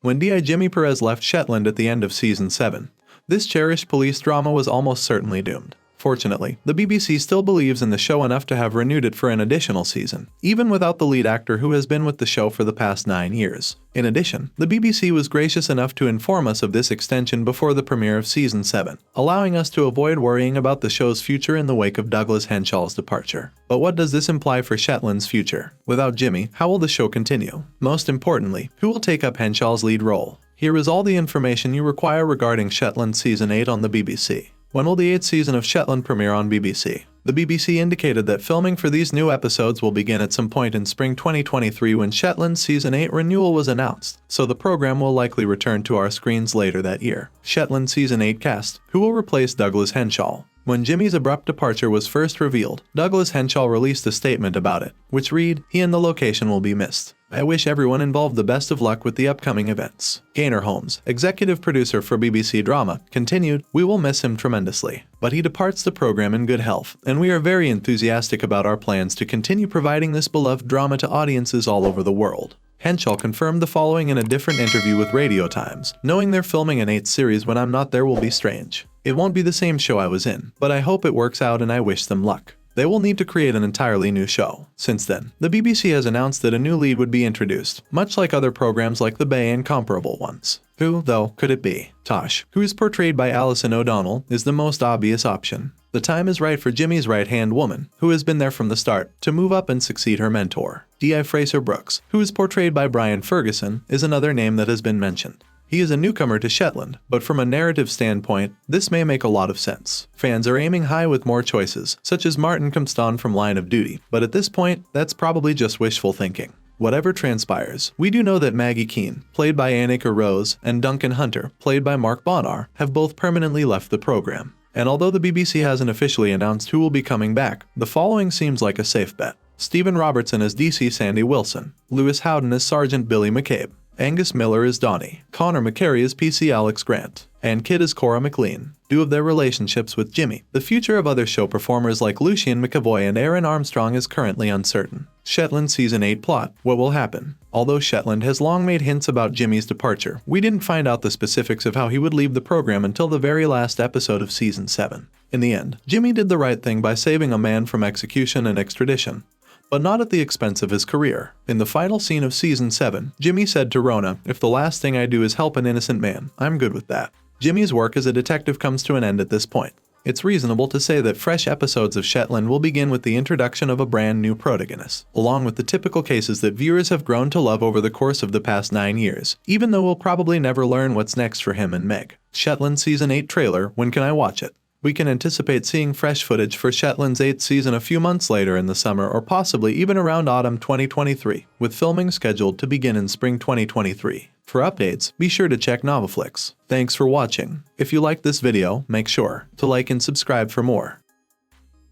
When Jimmy Perez left Shetland at the end of Season 7, this cherished police drama was almost certainly doomed. Fortunately, the BBC still believes in the show enough to have renewed it for an additional season, even without the lead actor who has been with the show for the past 9 years. In addition, the BBC was gracious enough to inform us of this extension before the premiere of Season 7, allowing us to avoid worrying about the show's future in the wake of Douglas Henshall's departure. But what does this imply for Shetland's future? Without Jimmy, how will the show continue? Most importantly, who will take up Henshall's lead role? Here is all the information you require regarding Shetland Season 8 on the BBC. When will the 8th season of Shetland premiere on BBC? The BBC indicated that filming for these new episodes will begin at some point in spring 2023 when Shetland's Season 8 renewal was announced, so the program will likely return to our screens later that year. Shetland Season 8 cast. Who will replace Douglas Henshall? When Jimmy's abrupt departure was first revealed, Douglas Henshall released a statement about it, which read, "He and the location will be missed. I wish everyone involved the best of luck with the upcoming events." Gaynor Holmes, executive producer for BBC Drama, continued, "We will miss him tremendously, but he departs the program in good health, and we are very enthusiastic about our plans to continue providing this beloved drama to audiences all over the world." Henshall confirmed the following in a different interview with Radio Times, "Knowing they're filming an 8th series when I'm not there will be strange. It won't be the same show I was in, but I hope it works out and I wish them luck. They will need to create an entirely new show." Since then, the BBC has announced that a new lead would be introduced, much like other programs like The Bay and comparable ones. Who, though, could it be? Tosh, who is portrayed by Alison O'Donnell, is the most obvious option. The time is right for Jimmy's right-hand woman, who has been there from the start, to move up and succeed her mentor. D.I. Fraser-Brooks, who is portrayed by Brian Ferguson, is another name that has been mentioned. He is a newcomer to Shetland, but from a narrative standpoint, this may make a lot of sense. Fans are aiming high with more choices, such as Martin Comston from Line of Duty, but at this point, that's probably just wishful thinking. Whatever transpires, we do know that Maggie Keane, played by Annika Rose, and Duncan Hunter, played by Mark Bonar, have both permanently left the program. And although the BBC hasn't officially announced who will be coming back, the following seems like a safe bet. Stephen Robertson as DC Sandy Wilson, Lewis Howden as Sergeant Billy McCabe, Angus Miller as Donnie, Connor McCary as PC Alex Grant, and Kid as Cora McLean. Due of their relationships with Jimmy, the future of other show performers like Lucien McAvoy and Aaron Armstrong is currently uncertain. Shetland Season 8 plot. What will happen? Although Shetland has long made hints about Jimmy's departure, we didn't find out the specifics of how he would leave the program until the very last episode of Season 7. In the end, Jimmy did the right thing by saving a man from execution and extradition, but not at the expense of his career. In the final scene of Season 7, Jimmy said to Rona, "If the last thing I do is help an innocent man, I'm good with that." Jimmy's work as a detective comes to an end at this point. It's reasonable to say that fresh episodes of Shetland will begin with the introduction of a brand new protagonist, along with the typical cases that viewers have grown to love over the course of the past 9 years, even though we'll probably never learn what's next for him and Meg. Shetland Season 8 trailer, when can I watch it? We can anticipate seeing fresh footage for Shetland's 8th season a few months later in the summer or possibly even around autumn 2023, with filming scheduled to begin in spring 2023. For updates, be sure to check NovoFlix. Thanks for watching. If you liked this video, make sure to like and subscribe for more.